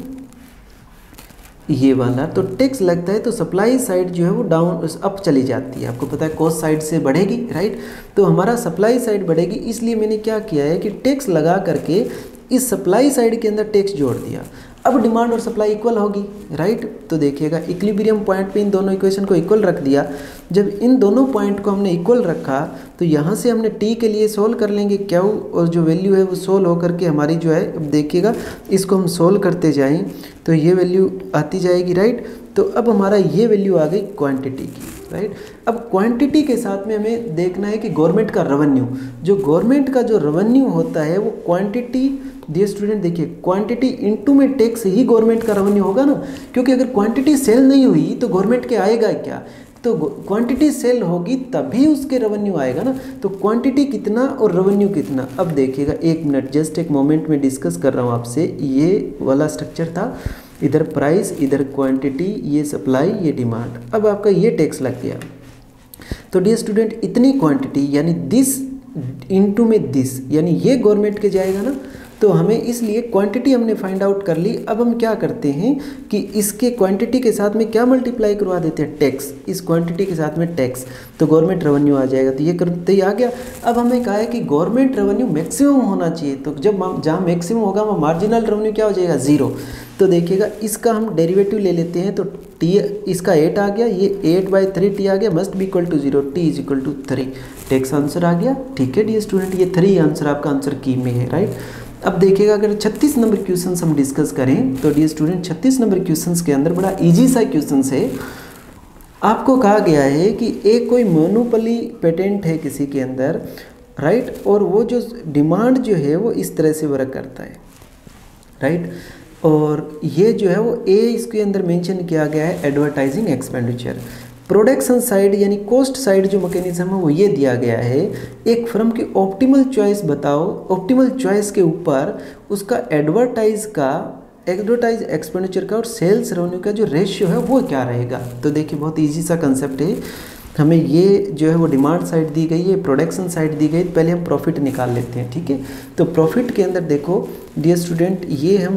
ये वाला, तो टैक्स लगता है तो सप्लाई साइड जो है वो डाउन अप चली जाती है, आपको पता है कॉस्ट साइड से बढ़ेगी, राइट। तो हमारा सप्लाई साइड बढ़ेगी, इसलिए मैंने क्या किया है कि टैक्स लगा करके इस सप्लाई साइड के अंदर टैक्स जोड़ दिया। अब डिमांड और सप्लाई इक्वल होगी, राइट। तो देखिएगा इक्विलिब्रियम पॉइंट पे इन दोनों इक्वेशन को इक्वल रख दिया। जब इन दोनों पॉइंट को हमने इक्वल रखा तो यहाँ से हमने टी के लिए सोल्व कर लेंगे क्यू, और जो वैल्यू है वो सोल्व होकर के हमारी जो है, अब देखिएगा इसको हम सोल्व करते जाएं तो ये वैल्यू आती जाएगी, राइट। तो अब हमारा ये वैल्यू आ गई क्वांटिटी की, राइट। अब क्वांटिटी के साथ में हमें देखना है कि गवर्नमेंट का रेवेन्यू, जो गवर्नमेंट का जो रेवेन्यू होता है वो क्वांटिटी, डियर स्टूडेंट देखिए क्वांटिटी इनटू में टैक्स ही गवर्नमेंट का रेवेन्यू होगा ना, क्योंकि अगर क्वांटिटी सेल नहीं हुई तो गवर्नमेंट के आएगा क्या, तो क्वांटिटी सेल होगी तभी उसके रेवेन्यू आएगा ना। तो क्वांटिटी कितना और रेवेन्यू कितना, अब देखिएगा, एक मिनट, जस्ट एक मोमेंट में डिस्कस कर रहा हूँ आपसे। ये वाला स्ट्रक्चर था, इधर प्राइस, इधर क्वांटिटी, ये सप्लाई, ये डिमांड। अब आपका ये टैक्स लग गया। तो डियर स्टूडेंट, इतनी क्वांटिटी यानी दिस इनटू में दिस, यानी ये गवर्नमेंट के जाएगा ना। तो हमें इसलिए क्वांटिटी हमने फाइंड आउट कर ली। अब हम क्या करते हैं कि इसके क्वांटिटी के साथ में क्या मल्टीप्लाई करवा देते हैं, टैक्स। इस क्वांटिटी के साथ में टैक्स, तो गवर्नमेंट रेवेन्यू आ जाएगा। तो ये करते ही आ गया। अब हमें कहा है कि गवर्नमेंट रेवेन्यू मैक्सिमम होना चाहिए। तो जब जहाँ मैक्सिमम होगा वहाँ मार्जिनल रेवेन्यू क्या हो जाएगा, 0। तो देखिएगा, इसका हम डेरिवेटिव ले लेते हैं। तो टी, इसका 8 आ गया, ये 8/3 आ गया, must be equal to 0, t is equal to 3। टैक्स आंसर आ गया। ठीक है डियर स्टूडेंट, ये 3 आंसर आपका आंसर की में है, राइट। अब देखिएगा, अगर 36 नंबर क्वेश्चन हम डिस्कस करें तो डियर स्टूडेंट 36 नंबर क्वेश्चन के अंदर बड़ा इजी सा क्वेश्चन है। आपको कहा गया है कि एक कोई मोनोपोली पेटेंट है किसी के अंदर, राइट, और वो जो डिमांड जो है वो इस तरह से वर्क करता है, राइट। और ये जो है वो इसके अंदर मेंशन किया गया है एडवर्टाइजिंग एक्सपेंडिचर। प्रोडक्शन साइड यानी कॉस्ट साइड जो मैकेनिज्म है वो ये दिया गया है। एक फर्म की ऑप्टिमल चॉइस बताओ, ऑप्टिमल चॉइस के ऊपर उसका एडवर्टाइज एक्सपेंडिचर का और सेल्स रेवेन्यू का जो रेशियो है वो क्या रहेगा। तो देखिए, बहुत इजी सा कंसेप्ट है। हमें ये जो है वो डिमांड साइड दी गई है, प्रोडक्शन साइड दी गई। पहले हम प्रॉफिट निकाल लेते हैं, ठीक है। तो प्रॉफिट के अंदर देखो डियर स्टूडेंट, ये हम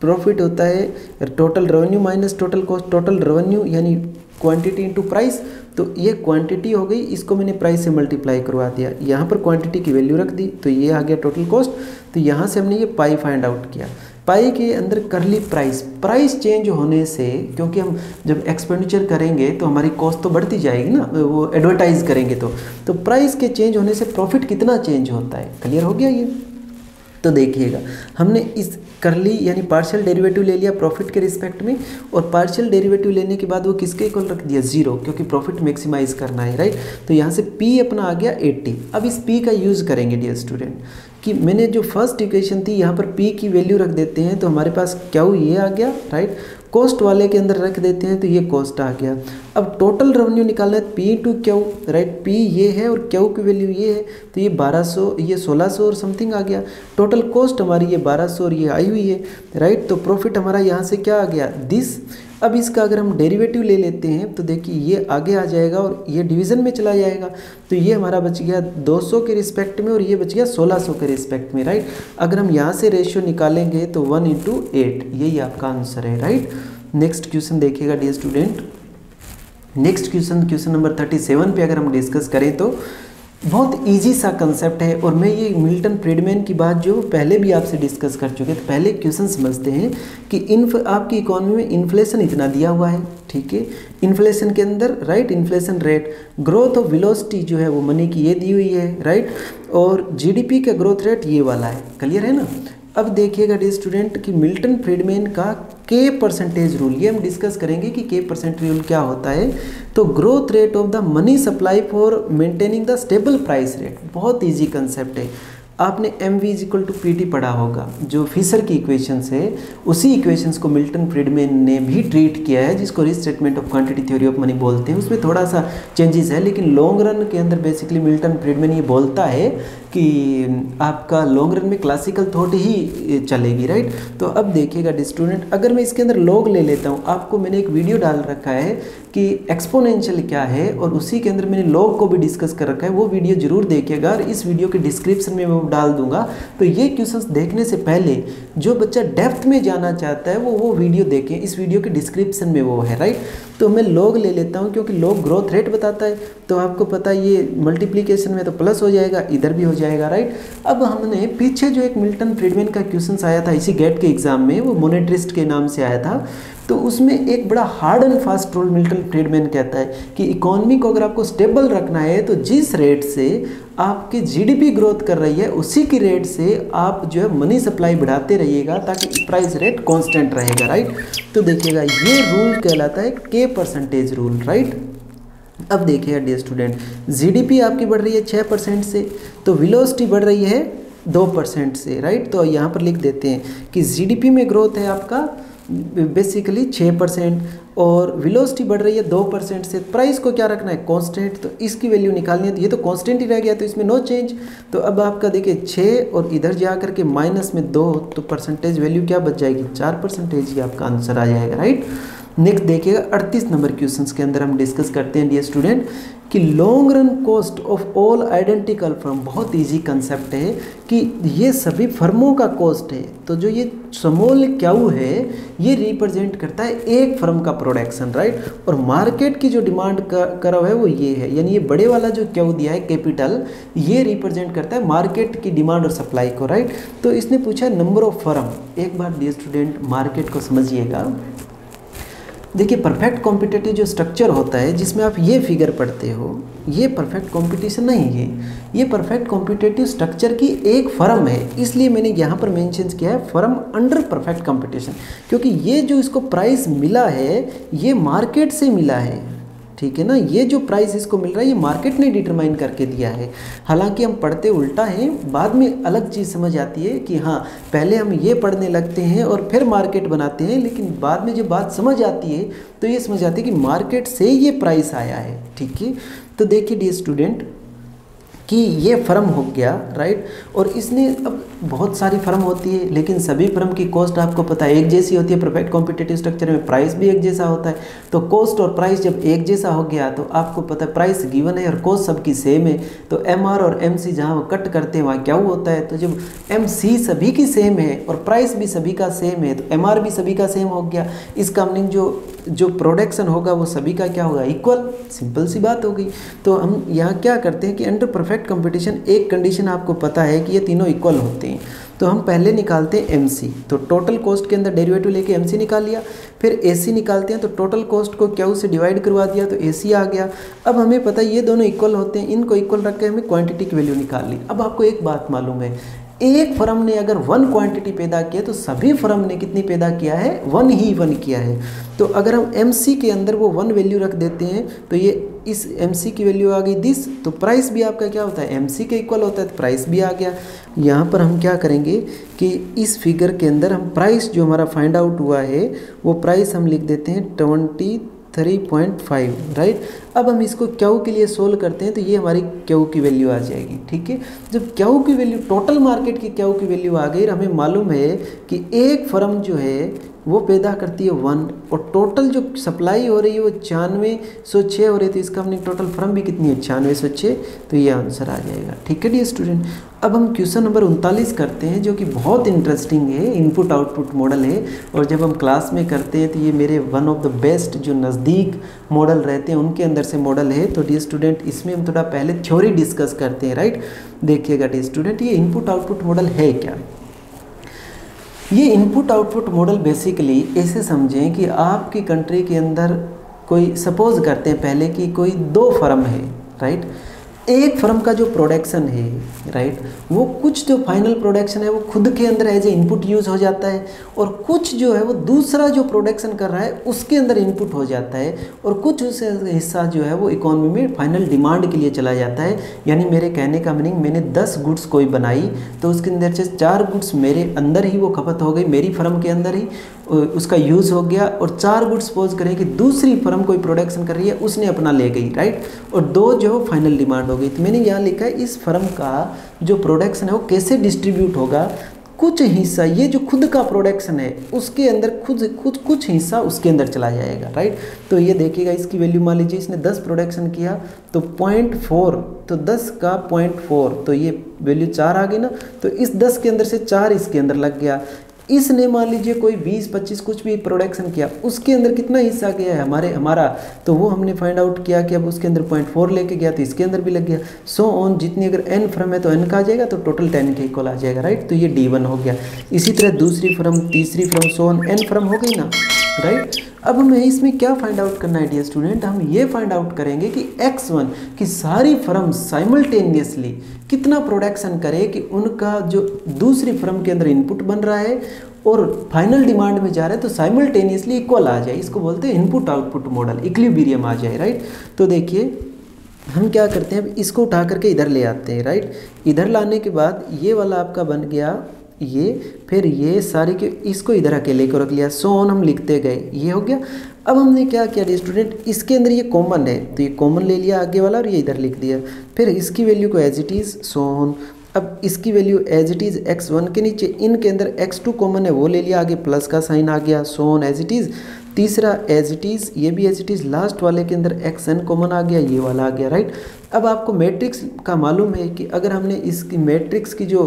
प्रॉफिट होता है total revenue minus total cost. Total revenue यानी क्वांटिटी इनटू प्राइस। तो ये क्वांटिटी हो गई, इसको मैंने प्राइस से मल्टीप्लाई करवा दिया, यहाँ पर क्वांटिटी की वैल्यू रख दी, तो ये आ गया टोटल कॉस्ट। तो यहाँ से हमने ये पाई फाइंड आउट किया। पाई के अंदर कर ली प्राइस चेंज होने से, क्योंकि हम जब एक्सपेंडिचर करेंगे तो हमारी कॉस्ट तो बढ़ती जाएगी ना, वो एडवर्टाइज करेंगे तो प्राइस के चेंज होने से प्रॉफिट कितना चेंज होता है। क्लियर हो गया ये। तो देखिएगा, हमने इस कर ली यानी पार्शियल डेरिवेटिव ले लिया प्रॉफिट के रिस्पेक्ट में, और पार्शियल डेरिवेटिव लेने के बाद वो किसके इक्वल रख दिया, 0, क्योंकि प्रॉफिट मैक्सिमाइज करना है, राइट। तो यहाँ से P अपना आ गया 80। अब इस P का यूज़ करेंगे डियर स्टूडेंट कि मैंने जो फर्स्ट इक्वेशन थी यहाँ पर P की वैल्यू रख देते हैं, तो हमारे पास Q ये आ गया, राइट। कॉस्ट वाले के अंदर रख देते हैं तो ये कॉस्ट आ गया। अब टोटल रेवेन्यू निकालना है, P to Q, right. P ये है और Q की वैल्यू ये है, तो ये 1200, ये 1600 और समथिंग आ गया। टोटल कॉस्ट हमारी ये 1200 और ये आई हुई है, राइट। तो प्रॉफिट हमारा यहाँ से क्या आ गया, दिस। अब इसका अगर हम डेरिवेटिव ले लेते हैं तो देखिए ये आगे आ जाएगा और ये डिवीज़न में चला जाएगा। तो ये हमारा बच गया 200 के रिस्पेक्ट में और ये बच गया 1600 के रिस्पेक्ट में, राइट। अगर हम यहाँ से रेशियो निकालेंगे तो 1/8, यही आपका आंसर है, राइट। नेक्स्ट क्वेश्चन देखिएगा dear student. Next question number 37 पे अगर हम डिस्कस करें तो बहुत इजी सा कंसेप्ट है, और मैं ये मिल्टन फ्रीडमैन की बात जो पहले भी आपसे डिस्कस कर चुके। तो पहले क्वेश्चन समझते हैं कि आपकी इकोनॉमी में इन्फ्लेशन इतना दिया हुआ है, ठीक है। इन्फ्लेशन के अंदर, right, inflation rate, growth of velocity जो है वो मनी की ये दी हुई है, राइट, और जीडीपी का ग्रोथ रेट ये वाला है। क्लियर है ना। अब देखिएगा डियर स्टूडेंट कि मिल्टन फ्रीडमैन का के परसेंटेज रूल, ये हम डिस्कस करेंगे कि के परसेंटेज रूल क्या होता है। तो growth rate of the money supply for maintaining the stable price rate, बहुत इजी कंसेप्ट है। आपने MV = PT पढ़ा होगा, जो फिशर की इक्वेशंस है, उसी इक्वेशंस को मिल्टन फ्रीडमैन ने भी ट्रीट किया है, जिसको restatement of quantity theory of money बोलते हैं। उसमें थोड़ा सा चेंजेस है, लेकिन लॉन्ग रन के अंदर बेसिकली मिल्टन फ्रीडमैन ये बोलता है कि आपका लॉन्ग रन में क्लासिकल थॉट ही चलेगी, राइट। तो अब देखिएगा स्टूडेंट, अगर मैं इसके अंदर लॉग ले लेता हूँ, आपको मैंने एक वीडियो डाल रखा है कि एक्सपोनेंशियल क्या है, और उसी के अंदर मैंने लॉग को भी डिस्कस कर रखा है, वो वीडियो जरूर देखिएगा, और इस वीडियो के डिस्क्रिप्शन में मैं डाल दूंगा। तो ये क्वेश्चंस देखने से पहले जो बच्चा डेप्थ में जाना चाहता है वो वीडियो देखें, इस वीडियो के डिस्क्रिप्शन में वो है, राइट। तो मैं लॉग ले लेता हूँ क्योंकि लॉग ग्रोथ रेट बताता है, तो आपको पता है ये मल्टीप्लिकेशन में तो प्लस हो जाएगा, इधर भी हो जाएगा, राइट। अब हमने पीछे जो एक मिल्टन फ्रीडमैन का क्वेश्चन आया था इसी गेट के एग्जाम में, वो मोनेटरिस्ट के नाम से आया था। तो उसमें एक बड़ा hard and fast rule Milton Friedman कहता है कि इकोनॉमी को अगर आपको स्टेबल रखना है तो जिस रेट से आपकी जीडीपी ग्रोथ कर रही है उसी की रेट से आप जो है मनी सप्लाई बढ़ाते रहिएगा, ताकि प्राइस रेट कांस्टेंट रहेगा, राइट। तो देखिएगा ये रूल कहलाता है के परसेंटेज रूल, राइट। अब देखिएगा डियर स्टूडेंट, जीडीपी आपकी बढ़ रही है 6% से, तो वेलोसिटी बढ़ रही है 2% से, राइट। तो यहाँ पर लिख देते हैं कि जीडीपी में ग्रोथ है आपका बेसिकली 6%, और वेलोसिटी बढ़ रही है 2% से, प्राइस को क्या रखना है कांस्टेंट, तो इसकी वैल्यू निकालनी है, तो ये तो कांस्टेंट ही रह गया तो इसमें नो चेंज। तो अब आपका देखिए 6 और इधर जा करके माइनस में 2, तो परसेंटेज वैल्यू क्या बच जाएगी 4%, ये आपका आंसर आ जाएगा, राइट। नेक्स्ट देखिएगा 38 नंबर क्वेश्चंस के अंदर हम डिस्कस करते हैं डियर स्टूडेंट कि long run cost of all identical firm, बहुत इजी कंसेप्ट है कि ये सभी फर्मों का कॉस्ट है। तो जो ये स्मॉल क्यू है ये रिप्रेजेंट करता है एक फर्म का प्रोडक्शन, राइट, और मार्केट की जो डिमांड कर्व है वो ये है, यानी ये बड़े वाला जो क्यू दिया है कैपिटल, ये रिप्रेजेंट करता है मार्केट की डिमांड और सप्लाई को, राइट। तो इसने पूछा नंबर ऑफ फर्म। एक बार डियर स्टूडेंट मार्केट को समझिएगा, देखिए परफेक्ट कॉम्पिटिटिव जो स्ट्रक्चर होता है जिसमें आप ये फिगर पढ़ते हो, ये परफेक्ट कंपटीशन नहीं है, ये परफेक्ट कॉम्पिटिटिव स्ट्रक्चर की एक फर्म है, इसलिए मैंने यहाँ पर मेंशन किया है फर्म अंडर परफेक्ट कंपटीशन, क्योंकि ये जो इसको प्राइस मिला है ये मार्केट से मिला है, ठीक है ना। ये जो प्राइस इसको मिल रहा है ये मार्केट ने डिटरमाइन करके दिया है। हालांकि हम पढ़ते उल्टा हैं, बाद में अलग चीज़ समझ आती है कि हाँ पहले हम ये पढ़ने लगते हैं और फिर मार्केट बनाते हैं, लेकिन बाद में जब बात समझ आती है तो ये समझ आती है कि मार्केट से ये प्राइस आया है, ठीक है। तो देखिए डियर स्टूडेंट कि ये फर्म हो गया, राइट, और इसने अब बहुत सारी फर्म होती है लेकिन सभी फर्म की कॉस्ट आपको पता है एक जैसी होती है, परफेक्ट कॉम्पिटिटिव स्ट्रक्चर में प्राइस भी एक जैसा होता है। तो कॉस्ट और प्राइस जब एक जैसा हो गया तो आपको पता है प्राइस गिवन है और कॉस्ट सबकी सेम है, तो एम आर और एम सी जहाँ वो कट करते हैं वहाँ क्या होता है, तो जब एम सी सभी की सेम है और प्राइस भी सभी का सेम है तो एम आर भी सभी का सेम हो गया। इसका मीनिंग जो प्रोडक्शन होगा वो सभी का क्या होगा इक्वल, सिंपल सी बात हो गई। तो हम यहाँ क्या करते हैं कि अंडर परफेक्ट कंपटीशन एक कंडीशन आपको पता है कि ये तीनों इक्वल होते हैं, तो हम पहले निकालते हैं एमसी, तो टोटल कॉस्ट के अंदर डेरिवेटिव लेके एमसी निकाल लिया, फिर एसी निकालते हैं तो टोटल कॉस्ट को क्यू से डिवाइड करवा दिया तो एसी आ गया। अब हमें पता है ये दोनों इक्वल होते हैं, इनको इक्वल रख के हमें क्वांटिटी की वैल्यू निकाल ली। अब आपको एक बात मालूम है, एक फर्म ने अगर 1 क्वांटिटी पैदा किया तो सभी फर्म ने कितनी पैदा किया है 1 ही 1 किया है। तो अगर हम MC के अंदर वो 1 वैल्यू रख देते हैं तो ये इस MC की वैल्यू आ गई दिस, तो प्राइस भी आपका क्या होता है MC के इक्वल होता है, तो प्राइस भी आ गया। यहाँ पर हम क्या करेंगे कि इस फिगर के अंदर हम प्राइस जो हमारा फाइंड आउट हुआ है वो प्राइस हम लिख देते हैं 23.5, राइट। अब हम इसको क्यू के लिए सोल्व करते हैं तो ये हमारी क्यू की वैल्यू आ जाएगी, ठीक है। जब क्यू की वैल्यू टोटल मार्केट की क्यू की वैल्यू आ गई और हमें मालूम है कि एक फर्म जो है वो पैदा करती है 1 और टोटल जो सप्लाई हो रही है वो 9606 हो रही थी, इसका हमने टोटल फर्म भी कितनी है 9606, तो ये आंसर आ जाएगा, ठीक है डियर स्टूडेंट। अब हम क्वेश्चन नंबर 39 करते हैं जो कि बहुत इंटरेस्टिंग है, इनपुट आउटपुट मॉडल है, और जब हम क्लास में करते हैं तो ये मेरे वन ऑफ द बेस्ट जो नज़दीक मॉडल रहते हैं उनके अंदर से मॉडल है। तो डियर स्टूडेंट इसमें हम थोड़ा पहले थ्योरी डिस्कस करते हैं, राइट। देखिएगा डियर स्टूडेंट ये इनपुट आउटपुट मॉडल है क्या। ये इनपुट आउटपुट मॉडल बेसिकली ऐसे समझें कि आपकी कंट्री के अंदर कोई सपोज करते हैं पहले कि कोई 2 फर्म है, राइट। एक फर्म का जो प्रोडक्शन है, राइट, वो कुछ जो फाइनल प्रोडक्शन है वो खुद के अंदर एज ए इनपुट यूज़ हो जाता है और कुछ जो है वो दूसरा जो प्रोडक्शन कर रहा है उसके अंदर इनपुट हो जाता है और कुछ उस हिस्सा जो है वो इकोनॉमी में फाइनल डिमांड के लिए चला जाता है। यानी मेरे कहने का मीनिंग मैंने 10 गुड्स कोई बनाई तो उसके अंदर से 4 गुड्स मेरे अंदर ही वो खपत हो गई, मेरी फर्म के अंदर ही उसका यूज़ हो गया, और 4 गुड्स सपोज करें कि दूसरी फर्म कोई प्रोडक्शन कर रही है उसने अपना ले गई, राइट, और 2 जो फाइनल डिमांड हो गई। तो मैंने यहाँ लिखा है इस फर्म का जो प्रोडक्शन है वो कैसे डिस्ट्रीब्यूट होगा, कुछ हिस्सा ये जो खुद का प्रोडक्शन है उसके अंदर कुछ हिस्सा उसके अंदर चला जाएगा, राइट। तो ये देखिएगा इसकी वैल्यू मान लीजिए इसने 10 प्रोडक्शन किया तो 0.4, तो 10 का 0.4 तो ये वैल्यू 4 आ गई ना, तो इस 10 के अंदर से 4 इसके अंदर लग गया। इसने मान लीजिए कोई 20-25 कुछ भी प्रोडक्शन किया उसके अंदर कितना हिस्सा गया है हमारा, तो वो हमने फाइंड आउट किया कि अब उसके अंदर 0.4 लेके गया तो इसके अंदर भी लग गया, सो ऑन। जितनी अगर n फर्म है तो n का आ जाएगा तो टोटल 10 के इक्वल आ जाएगा, राइट। तो ये D1 हो गया। इसी तरह दूसरी फर्म, तीसरी firm, so on, n firm हो गई ना, राइट। अब हमें इसमें क्या फाइंड आउट करना है डियर स्टूडेंट, हम ये फाइंड आउट करेंगे कि X1 की सारी फर्म साइमल्टेनियसली कितना प्रोडक्शन करे कि उनका जो दूसरी फर्म के अंदर इनपुट बन रहा है और फाइनल डिमांड में जा रहा है तो साइमल्टेनियसली इक्वल आ जाए। इसको बोलते हैं इनपुट आउटपुट मॉडल, इक्विलिब्रियम आ जाए, राइट। तो देखिए हम क्या करते हैं, इसको उठा करके इधर ले आते हैं, राइट। इधर लाने के बाद ये वाला आपका बन गया ये, फिर ये सारी के इसको इधर आके लेकर रख लिया, सो ऑन हम लिखते गए, ये हो गया। अब हमने क्या किया डियर स्टूडेंट, इसके अंदर ये कॉमन है तो ये कॉमन ले लिया आगे वाला और ये इधर लिख दिया, फिर इसकी वैल्यू को as it is so on. अब इसकी value as it is x1 के नीचे इनके अंदर x2 कॉमन है वो ले लिया, आगे प्लस का साइन आ गया, so on as it is. तीसरा एज इट इज़, ये भी एज इट इज़, लास्ट वाले के अंदर xn कॉमन आ गया, ये वाला आ गया, राइट। अब आपको मैट्रिक्स का मालूम है कि अगर हमने इसकी मैट्रिक्स की जो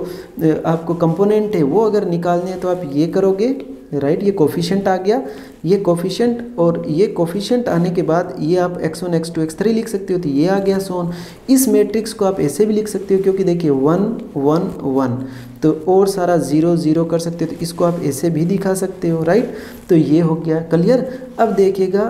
आपको कंपोनेंट है वो अगर निकालने हैं तो आप ये करोगे, राइट। ये कोफिशिएंट आ गया, ये कोफिशिएंट और ये कोफिशिएंट आने के बाद ये आप x1 x2 x3 लिख सकते हो, तो ये आ गया सो ऑन। इस मैट्रिक्स को आप ऐसे भी लिख सकते हो क्योंकि देखिए 1 1 1 तो और सारा 0 0 कर सकते हो, तो इसको आप ऐसे भी दिखा सकते हो, राइट। तो ये हो गया क्लियर। अब देखिएगा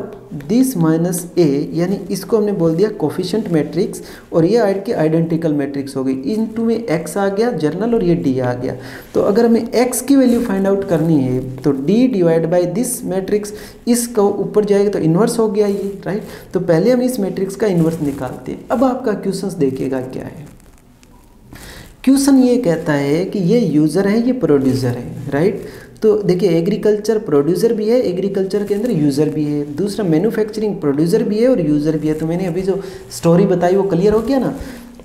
दिस माइनस ए, यानी इसको हमने बोल दिया कोफिशिएंट मैट्रिक्स और ये की आइडेंटिकल मैट्रिक्स हो गई। इनटू में x आ गया जर्नल और ये d आ गया। तो अगर हमें x की वैल्यू फाइंड आउट करनी है तो d divide by this matrix, इसका ऊपर जाएगा तो इन्वर्स हो गया ये, राइट। तो पहले हम इस मैट्रिक्स का इन्वर्स निकालते हैं। अब आपका क्वेश्चन देखिएगा क्या है। क्वेश्चन ये कहता है कि ये यूज़र है, ये प्रोड्यूसर है, राइट। तो देखिए एग्रीकल्चर प्रोड्यूसर भी है, एग्रीकल्चर के अंदर यूज़र भी है, दूसरा मैन्युफैक्चरिंग प्रोड्यूसर भी है और यूज़र भी है। तो मैंने अभी जो स्टोरी बताई वो क्लियर हो गया ना।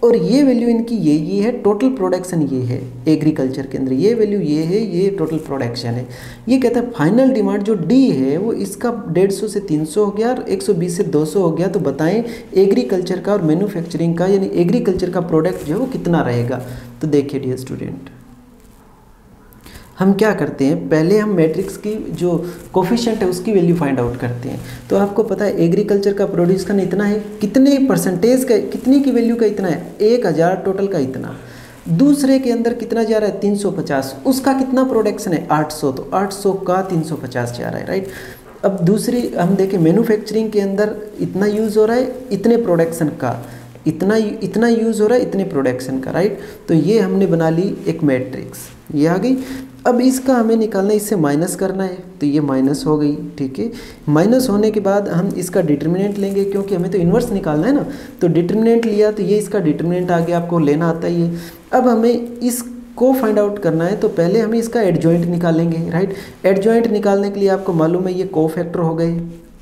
और ये वैल्यू इनकी ये है, टोटल प्रोडक्शन ये है एग्रीकल्चर के अंदर, ये वैल्यू ये है, ये टोटल प्रोडक्शन है। ये कहता है फाइनल डिमांड जो डी है वो इसका 150 से 300 हो गया और 120 से 200 हो गया। तो बताएं एग्रीकल्चर का और मैन्युफैक्चरिंग का यानी एग्रीकल्चर का प्रोडक्ट जो है वो कितना रहेगा। तो देखिए डियर स्टूडेंट, हम क्या करते हैं, पहले हम मैट्रिक्स की जो कोफिशिएंट है उसकी वैल्यू फाइंड आउट करते हैं। तो आपको पता है एग्रीकल्चर का प्रोड्यूस करना इतना है, कितने परसेंटेज का, कितने की वैल्यू का इतना है, 1000 टोटल का इतना। दूसरे के अंदर कितना जा रहा है 350, उसका कितना प्रोडक्शन है 800, तो 800 का 350 जा रहा है, राइट। अब दूसरी हम देखें मैन्युफैक्चरिंग के अंदर इतना यूज़ हो रहा है, इतने प्रोडक्शन का, इतना यूज़ हो रहा है, इतने प्रोडक्शन का, राइट। तो ये हमने बना ली एक मैट्रिक्स, ये आ गई। अब इसका हमें निकालना है, इससे माइनस करना है, तो ये माइनस हो गई, ठीक है। माइनस होने के बाद हम इसका डिटर्मिनेंट लेंगे क्योंकि हमें तो इन्वर्स निकालना है ना। तो डिटर्मिनेंट लिया तो ये इसका डिटर्मिनेंट आ गया, आपको लेना आता है ये। अब हमें इसको फाइंड आउट करना है तो पहले हमें इसका एडजॉइंट निकालेंगे, राइट। एडजॉइंट निकालने के लिए आपको मालूम है ये कोफैक्टर हो गए,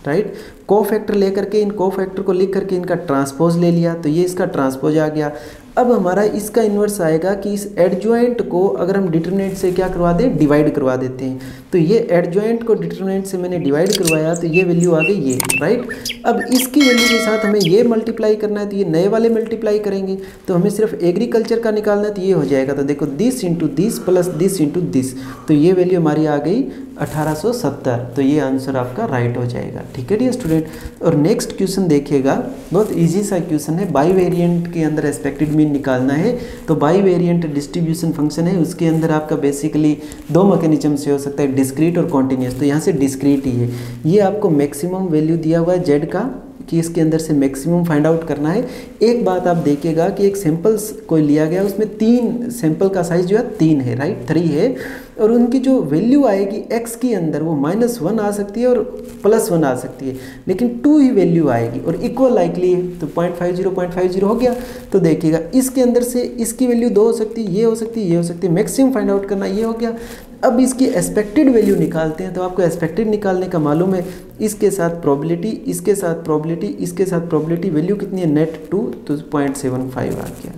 राइट। कोफैक्टर लेकर के इन कोफैक्टर को लिख करके इनका ट्रांसपोज ले लिया, तो ये इसका ट्रांसपोज आ गया। अब हमारा इसका इन्वर्स आएगा कि इस एडजॉइंट को अगर हम डिटर्मिनेंट से क्या करवा दें, डिवाइड करवा देते हैं। तो ये एडजॉइंट को डिटर्मिनेंट से मैंने डिवाइड करवाया तो ये वैल्यू आ गई ये, राइट। अब इसकी वैल्यू के साथ हमें ये मल्टीप्लाई करना है, तो ये नए वाले मल्टीप्लाई करेंगे। तो हमें सिर्फ एग्रीकल्चर का निकालना है, तो ये हो जाएगा। तो देखो this into this plus this into this, तो ये वैल्यू हमारी आ गई 1870। तो ये आंसर आपका राइट हो जाएगा, ठीक है डियर स्टूडेंट। और नेक्स्ट क्वेश्चन देखिएगा, बहुत इजी सा क्वेश्चन है। बाई वेरिएंट के अंदर एक्सपेक्टेड मीन निकालना है। तो बाई वेरिएंट डिस्ट्रीब्यूशन फंक्शन है, उसके अंदर आपका बेसिकली दो मैकेनिज्म से हो सकता है, डिस्क्रीट और कॉन्टिन्यूस। तो यहाँ से डिस्क्रीट ही है। ये आपको मैक्सिमम वैल्यू दिया हुआ है जेड का कि इसके अंदर से मैक्सिमम फाइंड आउट करना है। एक बात आप देखिएगा कि एक सैंपल्स कोई लिया गया, उसमें 3 सैंपल का साइज जो है 3 है, राइट, 3 है। और उनकी जो वैल्यू आएगी x के अंदर वो -1 आ सकती है और +1 आ सकती है, लेकिन 2 ही वैल्यू आएगी और इक्वल लाइकली है। तो 0.50 हो गया। तो देखिएगा इसके अंदर से इसकी वैल्यू 2 हो सकती है, ये हो सकती है, ये हो सकती है। मैक्सिमम फाइंड आउट करना ये हो गया। अब इसकी एक्सपेक्टेड वैल्यू निकालते हैं। तो आपको एक्सपेक्टेड निकालने का मालूम है, इसके साथ प्रोबेबिलिटी, इसके साथ प्रोबेबिलिटी, इसके साथ प्रोबेबिलिटी, वैल्यू कितनी है नेट 2, तो 0.75 आ गया।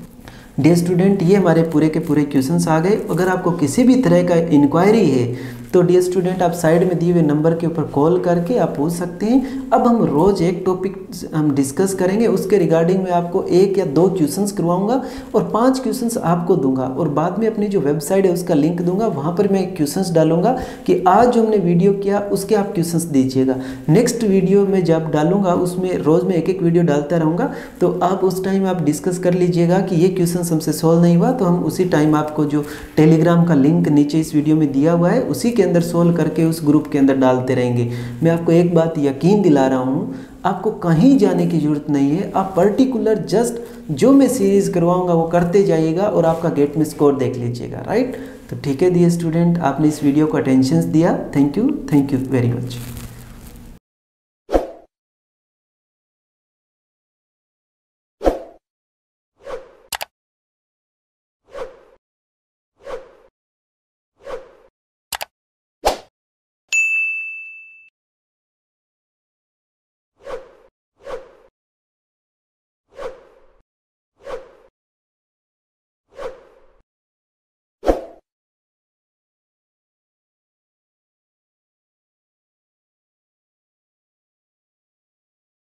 डियर स्टूडेंट, ये हमारे पूरे के पूरे क्वेश्चंस आ गए। अगर आपको किसी भी तरह का इंक्वायरी है तो डियर स्टूडेंट आप साइड में दिए हुए नंबर के ऊपर कॉल करके आप पूछ सकते हैं। अब हम रोज़ एक टॉपिक हम डिस्कस करेंगे, उसके रिगार्डिंग में आपको 1 या 2 क्वेश्चंस करवाऊंगा और 5 क्वेश्चंस आपको दूंगा और बाद में अपनी जो वेबसाइट है उसका लिंक दूंगा, वहाँ पर मैं क्वेश्चंस डालूंगा कि आज जो हमने वीडियो किया उसके आप क्वेश्चंस दीजिएगा। नेक्स्ट वीडियो में जब डालूंगा उसमें रोज़ में एक वीडियो डालता रहूँगा, तो आप उस टाइम आप डिस्कस कर लीजिएगा कि ये क्वेश्चन हमसे सॉल्व नहीं हुआ, तो हम उसी टाइम आपको जो टेलीग्राम का लिंक नीचे इस वीडियो में दिया हुआ है उसी के अंदर सोल्व करके उस ग्रुप के अंदर डालते रहेंगे। मैं आपको एक बात यकीन दिला रहा हूँ, आपको कहीं जाने की ज़रूरत नहीं है। आप पर्टिकुलर जस्ट जो मैं सीरीज़ करवाऊँगा वो करते जाइएगा और आपका गेट में स्कोर देख लीजिएगा, राइट। तो ठीक है डियर स्टूडेंट, आपने इस वीडियो को अटेंशन दिया, थैंक यू वेरी मच।